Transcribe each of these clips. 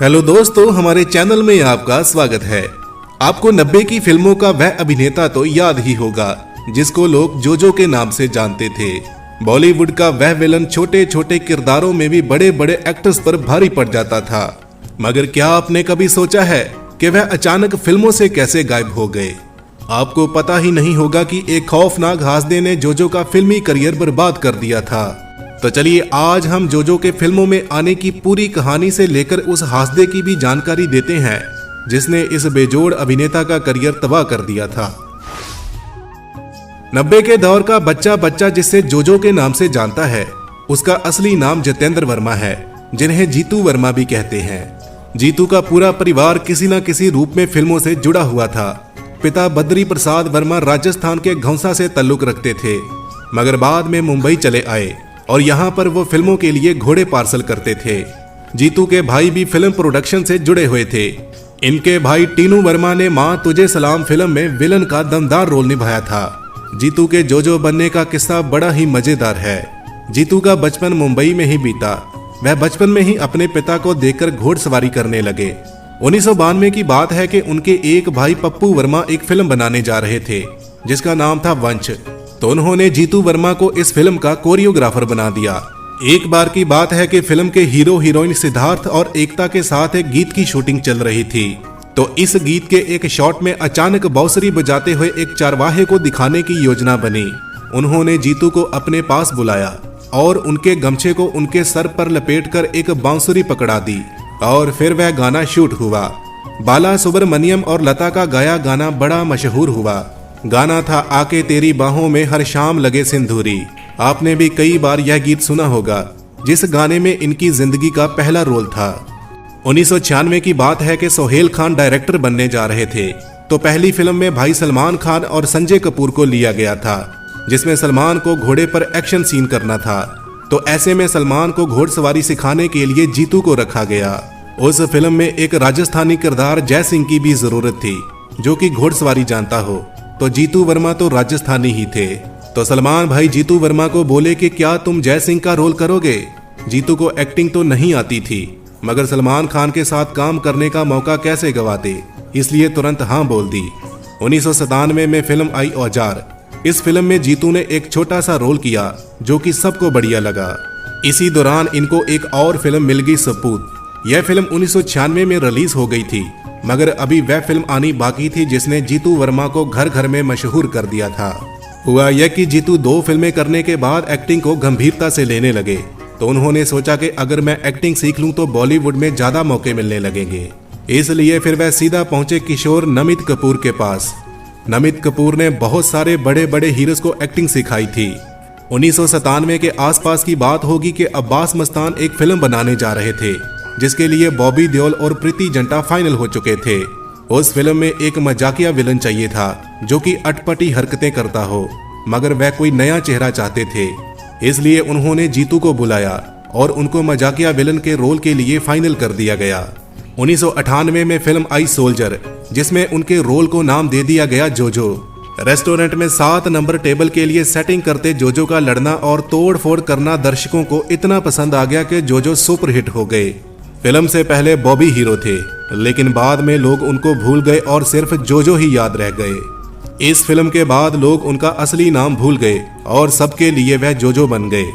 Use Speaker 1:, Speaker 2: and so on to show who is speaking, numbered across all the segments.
Speaker 1: Hello दोस्तों, हमारे channel में आपका स्वागत है। आपको 90 की फिल्मों का वह अभिनेता तो याद ही होगा जिसको लोग जोजो के नाम से जानते थे। बॉलीवुड का वह विलन छोटे छोटे किरदारों में भी बड़े बड़े एक्टर्स पर भारी पड़ जाता था। मगर क्या आपने कभी सोचा है कि वह अचानक फिल्मों से कैसे गायब हो गए? आपको पता ही नहीं होगा कि एक खौफनाक हादसे ने जोजो का फिल्मी करियर बर्बाद कर दिया था। तो चलिए आज हम जोजो के फिल्मों में आने की पूरी कहानी से लेकर उस हादसे की भी जानकारी देते हैं जिसने इस बेजोड़ अभिनेता का करियर तबाह कर दिया था। 90 के दौर का बच्चा बच्चा जिसे जोजो के नाम से जानता है, उसका असली नाम जितेंद्र वर्मा है, जिन्हें जीतू वर्मा भी कहते हैं। जीतू का पूरा परिवार किसी न किसी रूप में फिल्मों से जुड़ा हुआ था। पिता बद्री प्रसाद वर्मा राजस्थान के घौंसा से ताल्लुक रखते थे, मगर बाद में मुंबई चले आए और यहाँ पर वो फिल्मों के लिए घोड़े पार्सल करते थे। जीतू के भाई भी फिल्म प्रोडक्शन से जुड़े हुए थे। इनके भाई टीनू वर्मा ने माँ तुझे सलाम फिल्म में विलन का दमदार रोल निभाया था। जीतू के जोजो बनने का किस्सा बड़ा ही मजेदार है। जीतू का बचपन मुंबई में ही बीता। वह बचपन में ही अपने पिता को देखकर घोड़सवारी करने लगे। 1992 की बात है कि उनके एक भाई पप्पू वर्मा एक फिल्म बनाने जा रहे थे जिसका नाम था वंश, तो उन्होंने जीतू वर्मा को इस फिल्म का कोरियोग्राफर बना दिया। एक बार की बात है कि फिल्म के हीरो हीरोइन सिद्धार्थ और एकता के साथ एक गीत की शूटिंग चल रही थी। तो इस गीत के एक शॉट में अचानक बांसुरी बजाते हुए एक चारवाहे को दिखाने की योजना बनी। उन्होंने जीतू को अपने पास बुलाया और उनके गमछे को उनके सर पर लपेटकर एक बांसुरी पकड़ा दी और फिर वह गाना शूट हुआ। बाला सुब्रमण्यम और लता का गाया गाना बड़ा मशहूर हुआ। गाना था आके तेरी बाहों में हर शाम लगे सिंदूरी। आपने भी कई बार यह गीत सुना होगा, जिस गाने में इनकी जिंदगी का पहला रोल था। 1996 की बात है कि सोहेल खान डायरेक्टर बनने जा रहे थे, तो पहली फिल्म में भाई सलमान खान और संजय कपूर को लिया गया था, जिसमें सलमान को घोड़े पर एक्शन सीन करना था। तो ऐसे में सलमान को घोड़सवारी सिखाने के लिए जीतू को रखा गया। उस फिल्म में एक राजस्थानी किरदार जय सिंह की भी जरूरत थी जो कि घोड़सवारी जानता हो, तो जीतू वर्मा तो राजस्थानी ही थे। तो सलमान भाई जीतू वर्मा को बोले कि क्या तुम जय सिंह का रोल करोगे? जीतू को एक्टिंग तो नहीं आती थी, मगर सलमान खान के साथ काम करने का मौका कैसे गवाते, इसलिए तुरंत हाँ बोल दी। 1997 में फिल्म आई औजार। इस फिल्म में जीतू ने एक छोटा सा रोल किया जो कि सबको बढ़िया लगा। इसी दौरान इनको एक और फिल्म मिल गई सपूत। यह फिल्म 1996 में रिलीज हो गई थी, मगर अभी वह फिल्म आनी बाकी थी जिसने जीतू वर्मा को घर घर में मशहूर कर दिया था। हुआ यह कि जीतू 2 फिल्में करने के बाद एक्टिंग को गंभीरता से लेने लगे, तो उन्होंने सोचा कि अगर मैं एक्टिंग सीख लूं तो बॉलीवुड में ज्यादा मौके मिलने लगेंगे। इसलिए फिर वह सीधा पहुंचे किशोर नमित कपूर के पास। नमित कपूर ने बहुत सारे बड़े बड़े हीरोज को एक्टिंग सिखाई थी। 1997 के आसपास की बात होगी कि अब्बास मस्तान एक फिल्म बनाने जा रहे थे जिसके लिए बॉबी देओल और प्रीति जिंटा फाइनल हो चुके थे। उस फिल्म में एक मजाकिया विलन चाहिए था जो कि अटपटी हरकतें करता हो, मगर वह कोई नया चेहरा चाहते थे। इसलिए उन्होंने जीतू को बुलाया और उनको मजाकिया विलन के रोल के लिए फाइनल कर दिया गया। 1998 में फिल्म आई सोल्जर, जिसमें उनके रोल को नाम दे दिया गया जोजो। रेस्टोरेंट में 7 नंबर टेबल के लिए सेटिंग करते जोजो का लड़ना और तोड़ फोड़ करना दर्शकों को इतना पसंद आ गया कि जोजो सुपरहिट हो गए। फिल्म से पहले बॉबी हीरो थे, लेकिन बाद में लोग उनको भूल गए और सिर्फ जोजो ही याद रह गए। इस फिल्म के बाद लोग उनका असली नाम भूल गए और सबके लिए वह जोजो बन गए।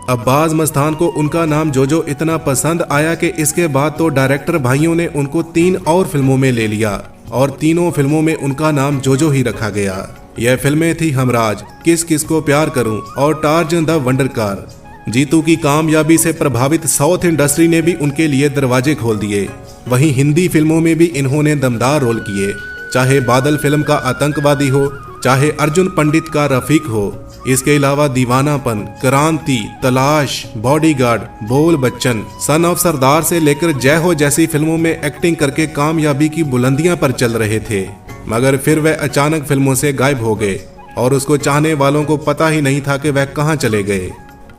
Speaker 1: अब्बास मस्तान को उनका नाम जोजो इतना पसंद आया कि इसके बाद तो डायरेक्टर भाइयों ने उनको 3 और फिल्मों में ले लिया और तीनों फिल्मों में उनका नाम जोजो ही रखा गया। यह फिल्में थी हमराज, किस किस को प्यार करूं और Tarzan the wonder car. Jeetu की कामयाबी से प्रभावित साउथ इंडस्ट्री ने भी उनके लिए दरवाजे खोल दिए। वहीं हिंदी फिल्मों में भी इन्होंने दमदार रोल किए, चाहे बादल फिल्म का आतंकवादी हो, चाहे अर्जुन पंडित का रफीक हो। इसके अलावा दीवानापन, क्रांति, तलाश, बॉडीगार्ड, बोल बच्चन, सन ऑफ सरदार से लेकर जय हो जैसी फिल्मों में एक्टिंग करके कामयाबी की बुलंदियां पर चल रहे थे। मगर फिर वह अचानक फिल्मों से गायब हो गए और उसको चाहने वालों को पता ही नहीं था कि वह कहां चले गए।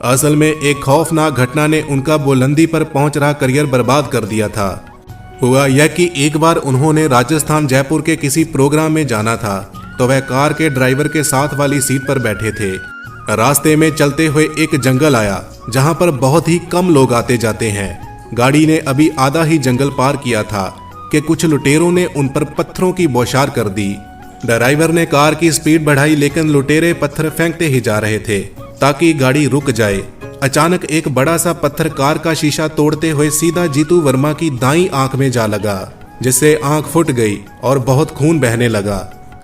Speaker 1: असल में एक खौफनाक घटना ने उनका बुलंदी पर पहुंच रहा करियर बर्बाद कर दिया था। हुआ यह कि एक बार उन्होंने राजस्थान जयपुर के किसी प्रोग्राम में जाना था, तो वह कार के ड्राइवर के साथ वाली सीट पर बैठे थे। रास्ते में चलते हुए एक जंगल आया जहां पर बहुत ही कम लोग आते जाते हैं। गाड़ी ने अभी आधा ही जंगल पार किया था कि कुछ लुटेरों ने उन पर पत्थरों की बौछार कर दी। ड्राइवर ने कार की स्पीड बढ़ाई, लेकिन लुटेरे पत्थर फेंकते ही जा रहे थे ताकि गाड़ी रुक जाए। अचानक एक बड़ा सा पत्थर कार का शीशा तोड़ते हुए सीधा जीतू वर्मा की दाईं आंख में जा लगा, जिससे आंख फुट गई और बहुत खून बहने लगा।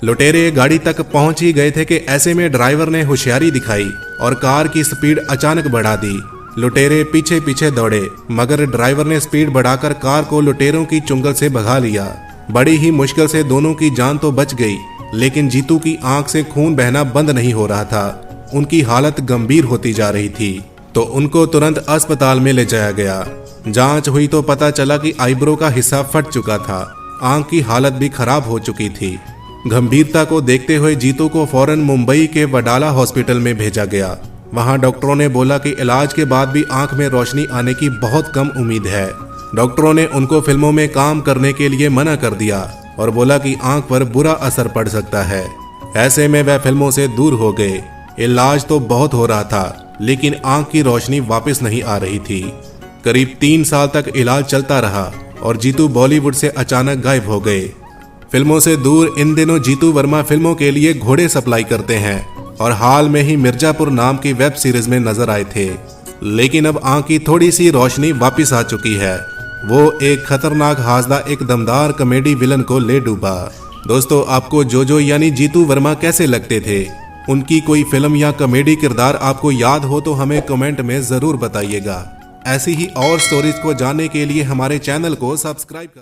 Speaker 1: लुटेरे गाड़ी तक पहुंच ही गए थे कि ऐसे में ड्राइवर ने होशियारी दिखाई और कार की स्पीड अचानक बढ़ा दी। लुटेरे पीछे पीछे दौड़े, मगर ड्राइवर ने स्पीड बढ़ाकर कार को लुटेरों की चुंगल से भगा लिया। बड़ी ही मुश्किल से दोनों की जान तो बच गई, लेकिन जीतू की आंख से खून बहना बंद नहीं हो रहा था। उनकी हालत गंभीर होती जा रही थी, तो उनको तुरंत अस्पताल में ले जाया गया। जांच हुई तो पता चला कि आईब्रो का हिस्सा फट चुका था। आंख की हालत भी खराब हो चुकी थी। गंभीरता को देखते हुए जीतू को फौरन मुंबई के वडाला हॉस्पिटल में भेजा गया। वहां डॉक्टरों ने बोला कि इलाज के बाद भी आंख में रोशनी आने की बहुत कम उम्मीद है। डॉक्टरों ने उनको फिल्मों में काम करने के लिए मना कर दिया और बोला कि आंख पर बुरा असर पड़ सकता है। ऐसे में वह फिल्मों से दूर हो गए। इलाज तो बहुत हो रहा था, लेकिन आंख की रोशनी वापस नहीं आ रही थी। करीब 3 साल तक इलाज चलता रहा और जीतू बॉलीवुड से अचानक गायब हो गए। फिल्मों से दूर इन दिनों जीतू वर्मा फिल्मों के लिए घोड़े सप्लाई करते हैं और हाल में ही मिर्जापुर नाम की वेब सीरीज में नजर आए थे। लेकिन अब आंख की थोड़ी सी रोशनी वापस आ चुकी है। वो एक खतरनाक हासदा एक दमदार कॉमेडी विलन को ले डूबा। दोस्तों, आपको जोजो यानी जीतू वर्मा कैसे लगते थे? उनकी कोई फिल्म या कॉमेडी किरदार आपको याद हो तो हमें कमेंट में जरूर बताइएगा। ऐसी ही और स्टोरीज को जानने के लिए हमारे चैनल को सब्सक्राइब कर